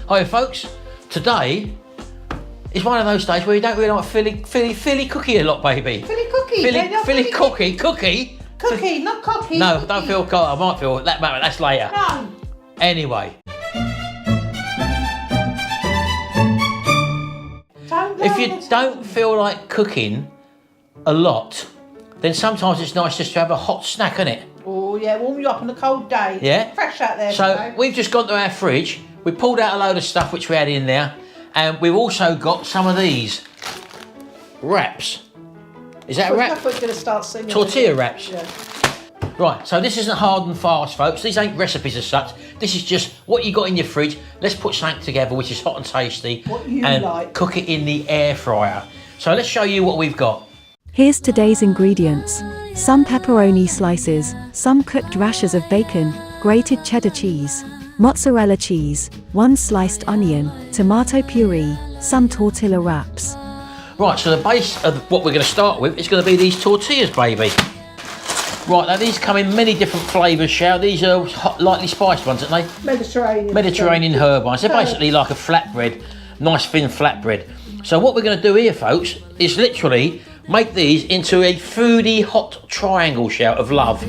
Hi folks, today is one of those days where you don't really like Philly cookie a lot, baby. Philly cookie? Philly cookie? Cookie, not cocky. No, don't feel cold. I might feel that, but that's later. No. Anyway. If you don't feel like cooking a lot, then sometimes it's nice just to have a hot snack, isn't it? Oh yeah, warm you up on a cold day. Yeah. Fresh out there. So today. we've just gone to our fridge. We pulled out a load of stuff which we had in there, and we've also got some of these wraps. Is that a wrap? I thought we were going to start singing. Tortilla wraps. Yeah. Right, so this isn't hard and fast, folks. These ain't recipes as such. This is just what you got in your fridge. Let's put something together which is hot and tasty. What you and like. Cook it in the air fryer. So let's show you what we've got. Here's today's ingredients. Some pepperoni slices, some cooked rashers of bacon, grated cheddar cheese, mozzarella cheese, 1 sliced onion, tomato puree, some tortilla wraps. Right, so the base of what we're going to start with is going to be these tortillas, baby. Right, now these come in many different flavours, Shao. These are hot, lightly spiced ones, aren't they? Mediterranean herb ones. They're basically like a flatbread, nice thin flatbread. So what we're going to do here, folks, is literally make these into a foodie hot triangle, Shao, of love.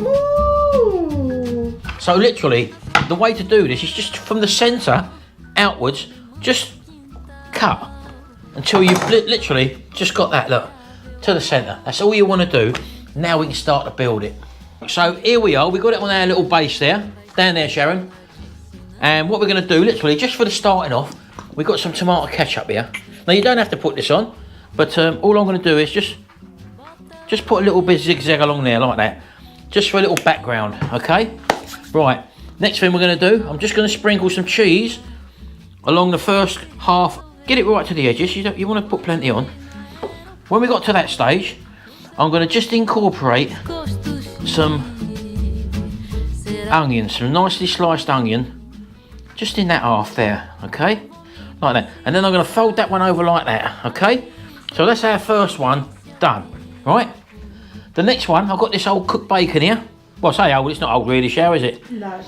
Ooh. So literally, the way to do this is just from the centre outwards, just cut until you've literally just got that, look, to the centre. That's all you want to do. Now we can start to build it. So here we are, we've got it on our little base there, down there, Sharon. And what we're going to do, literally, just for the starting off, we've got some tomato ketchup here. Now you don't have to put this on, but all I'm going to do is just put a little bit zigzag along there like that, just for a little background, okay? Right, next thing we're going to do, I'm just going to sprinkle some cheese along the first half. Get it right to the edges, you want to put plenty on. When we got to that stage, I'm going to just incorporate some onion, some nicely sliced onion, just in that half there, okay? Like that. And then I'm going to fold that one over like that, okay? So that's our first one done, right? The next one, I've got this old cooked bacon here. Well, I say old, it's not old really, Shao, is it? No.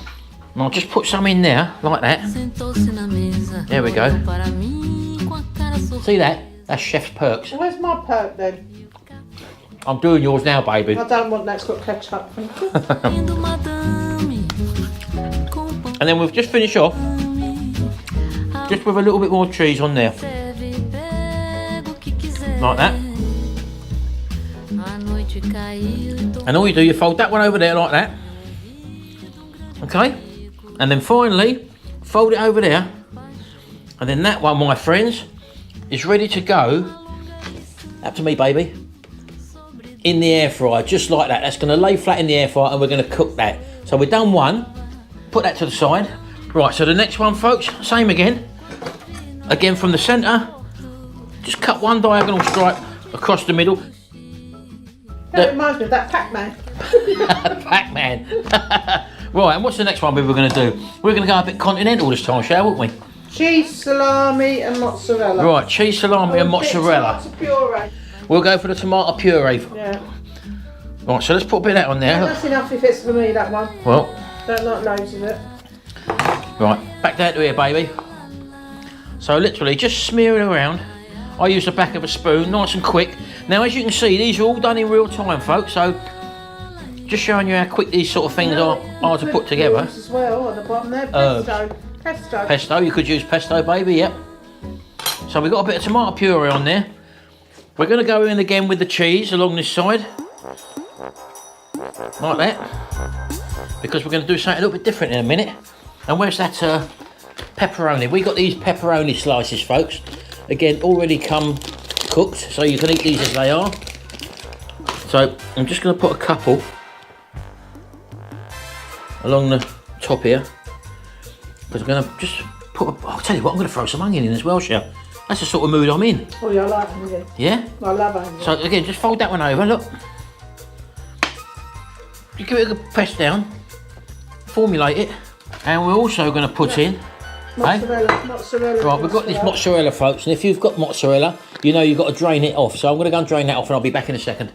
And I'll just put some in there, like that. There we go. See that? That's chef's perks. Where's my perk then? I'm doing yours now, baby. I don't want that's got ketchup. And then we'll just finish off just with a little bit more cheese on there. Like that. And all you do, you fold that one over there like that. Okay? And then finally, fold it over there. And then that one, my friends, is ready to go. Up to me, baby. In the air fryer, just like that. That's going to lay flat in the air fryer and we're going to cook that. So we've done one. Put that to the side. Right, so the next one, folks, same again. Again from the centre. Just cut one diagonal stripe across the middle. That reminds me of that Pac-Man. Pac-Man. Right, and what's the next one we were going to do? We're going to go a bit continental this time, shall we? Cheese, salami and mozzarella. Right, cheese, salami and mozzarella. Tomato puree. We'll go for the tomato puree. Yeah. Right, so let's put a bit of that on there. Yeah, that's enough if it's for me, that one. Well. Don't like loads of it. Right, back down to here, baby. So literally, just smear it around. I use the back of a spoon, nice and quick. Now, as you can see, these are all done in real time, folks. So, just showing you how quick these sort of things are to put together. As well on the bottom there, pesto. Pesto, you could use pesto, baby, yep. So we've got a bit of tomato puree on there. We're going to go in again with the cheese along this side. Like that. Because we're going to do something a little bit different in a minute. And where's that pepperoni? We got these pepperoni slices, folks. Again, already come cooked, so you can eat these as they are. So I'm just going to put a couple along the top here. Because I'm going to just put, I'll tell you what, I'm going to throw some onion in as well, Shell. That's the sort of mood I'm in. Oh yeah, I like onion. Yeah? I love onion. So again, just fold that one over, look. You give it a good press down, formulate it, and we're also going to put in mozzarella. Right, we've got this mozzarella, folks, and if you've got mozzarella, you know you've got to drain it off. So I'm going to go and drain that off, and I'll be back in a second.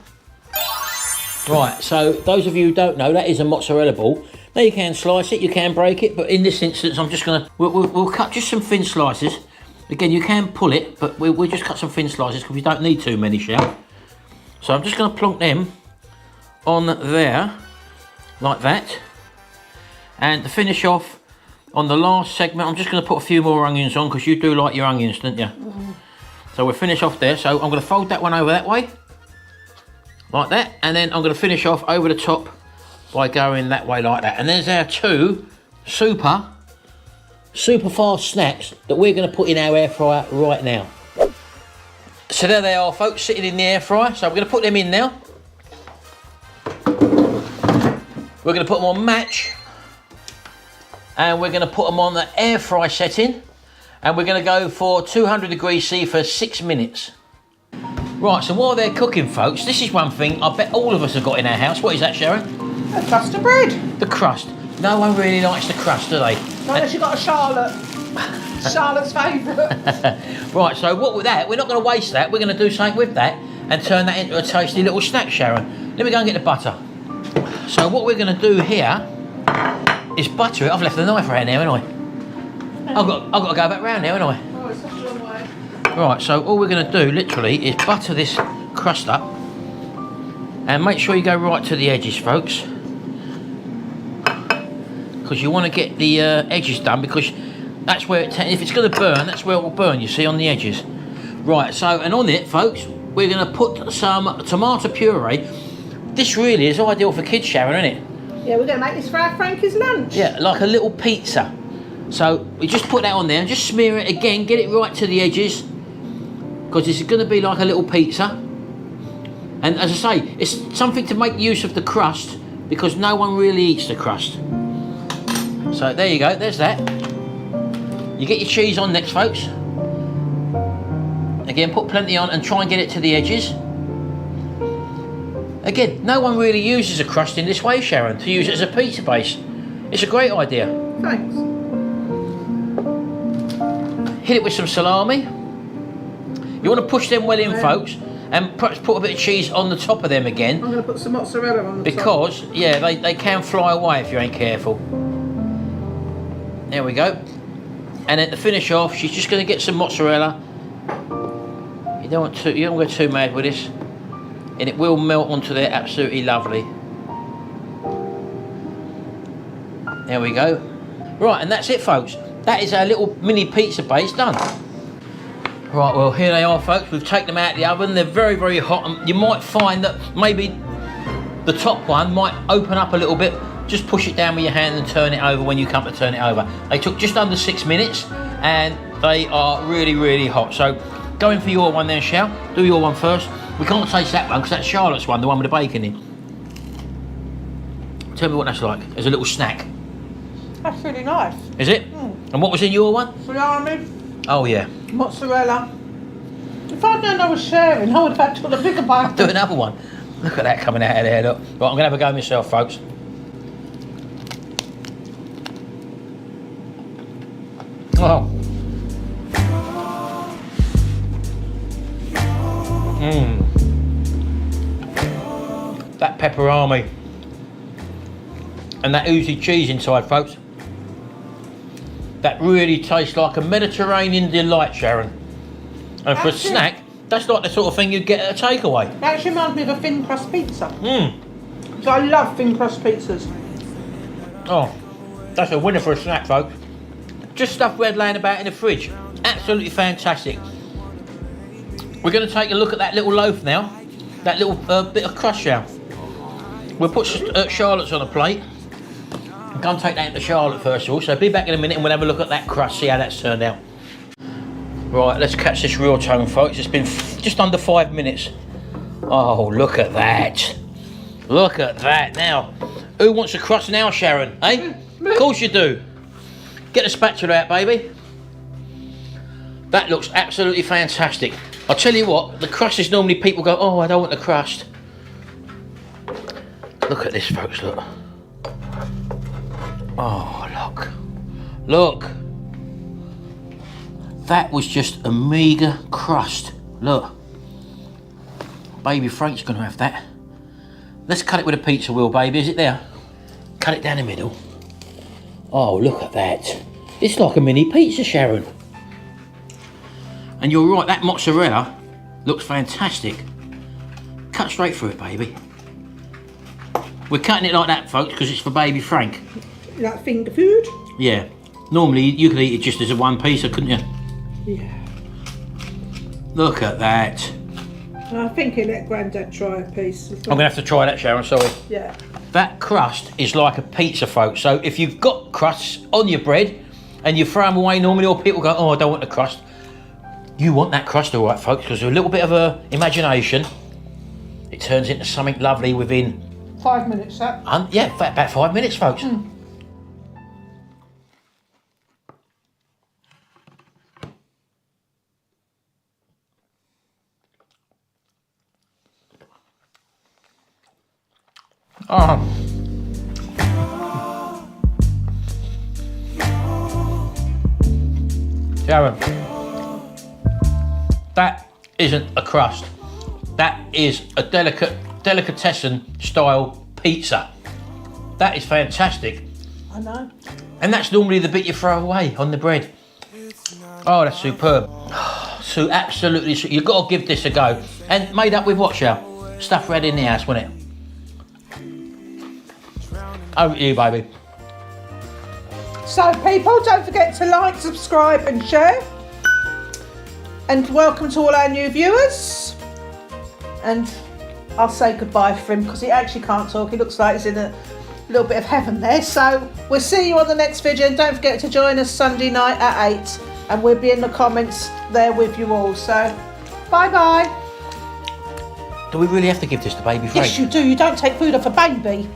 Right, so those of you who don't know, that is a mozzarella ball. Now you can slice it, you can break it, but in this instance I'm just gonna, we'll cut just some thin slices. Again, you can pull it, but we'll just cut some thin slices because we don't need too many, shell. So I'm just gonna plonk them on there, like that. And to finish off on the last segment, I'm just gonna put a few more onions on because you do like your onions, don't you? So we'll finish off there. So I'm gonna fold that one over that way, like that. And then I'm gonna finish off over the top by going that way like that. And there's our two super fast snacks that we're going to put in our air fryer right now. So there they are, folks, sitting in the air fryer. So we're going to put them in now. We're going to put them on match, and we're going to put them on the air fry setting, and we're going to go for 200 degrees C for 6 minutes. Right, so while they're cooking, folks, this is one thing I bet all of us have got in our house. What is that, Sharon? A crust of bread. The crust. No one really likes the crust, do they? Not unless you've got a Charlotte. Charlotte's favourite. Right, so what with that, we're not going to waste that. We're going to do something with that and turn that into a tasty little snack, Sharon. Let me go and get the butter. So what we're going to do here is butter it. I've left the knife around there, haven't I? I've got to go back round there, haven't I? Oh, it's such a long way. Right, so all we're going to do literally is butter this crust up, and make sure you go right to the edges, folks, because you want to get the edges done, because that's where if it's going to burn, that's where it will burn, you see, on the edges. Right, so, and on it, folks, we're going to put some tomato puree. This really is ideal for kids, Sharon, isn't it? Yeah, we're going to make this for our Frankie's lunch. Yeah, like a little pizza. So we just put that on there and just smear it again, get it right to the edges, because this is going to be like a little pizza. And as I say, it's something to make use of the crust, because no one really eats the crust. So there you go, there's that. You get your cheese on next, folks. Again, put plenty on and try and get it to the edges. Again, no one really uses a crust in this way, Sharon, to use it as a pizza base. It's a great idea. Thanks. Hit it with some salami. You want to push them well in, folks, and perhaps put a bit of cheese on the top of them again. I'm going to put some mozzarella on the top. Because, yeah, they can fly away if you ain't careful. There we go. And then to finish off, she's just going to get some mozzarella. You don't go too mad with this, and it will melt onto there absolutely lovely. There we go. Right, and that's it, folks. That is our little mini pizza base done. Right, well, here they are, folks. We've taken them out of the oven. They're very, very hot, and you might find that maybe the top one might open up a little bit. Just push it down with your hand and turn it over when you come to turn it over. They took just under 6 minutes, and they are really, really hot. So go in for your one then, Shell. Do your one first. We can't taste that one because that's Charlotte's one, the one with the bacon in. Tell me what that's like as a little snack. That's really nice. Is it? And what was in your one? Salami. Oh yeah. Mozzarella. If I'd known I was sharing, I would have had to put a bigger bite. Do another one. Look at that coming out of there, look. Right, I'm going to have a go myself, folks. Oh. That pepperami. And that oozy cheese inside, folks. That really tastes like a Mediterranean delight, Sharon. And for a snack, that's like the sort of thing you'd get at a takeaway. That actually reminds me of a thin crust pizza. So I love thin crust pizzas. Oh, that's a winner for a snack, folks. Just stuff we had laying about in the fridge. Absolutely fantastic. We're going to take a look at that little loaf now. That little bit of crust, Shell. We'll put Charlotte's on a plate. I'm going to take that into Charlotte first of all. So be back in a minute and we'll have a look at that crust, see how that's turned out. Right, let's catch this real tone, folks. It's been just under 5 minutes. Oh, look at that. Look at that. Now, who wants a crust now, Sharon? Eh? Of course you do. Get the spatula out, baby. That looks absolutely fantastic. I'll tell you what, the crust is normally people go, oh, I don't want the crust. Look at this, folks, look. Oh, look. Look. That was just a meagre crust. Look. Baby Frank's going to have that. Let's cut it with a pizza wheel, baby. Is it there? cut it down the middle. Oh, look at that. It's like a mini pizza, Sharon. And you're right, that mozzarella looks fantastic. Cut straight through it, baby. We're cutting it like that, folks, because it's for baby Frank. Like finger food? Yeah. Normally, you could eat it just as a one piece, couldn't you? Yeah. Look at that. I think he'll let Grandad try a piece. I'm going to have to try that, Sharon, sorry. Yeah. That crust is like a pizza, folks. So if you've got crusts on your bread and you throw them away normally, or people go, oh, I don't want the crust. You want that crust, all right, folks, because with a little bit of imagination, it turns into something lovely within... 5 minutes, that. Yeah, about 5 minutes, folks. Oh. Sharon, that isn't a crust. That is a delicatessen style pizza. That is fantastic. I know. And that's normally the bit you throw away on the bread. Oh, that's superb. So absolutely, you've got to give this a go. And made up with what, Shell? Stuff red in the house, wasn't it? Over to you, baby. So people, don't forget to like, subscribe and share. And welcome to all our new viewers. And I'll say goodbye for him because he actually can't talk. He looks like he's in a little bit of heaven there. So we'll see you on the next video. And don't forget to join us Sunday night at 8. And we'll be in the comments there with you all. So bye-bye. Do we really have to give this to baby Frank? Yes, you do. You don't take food off a baby.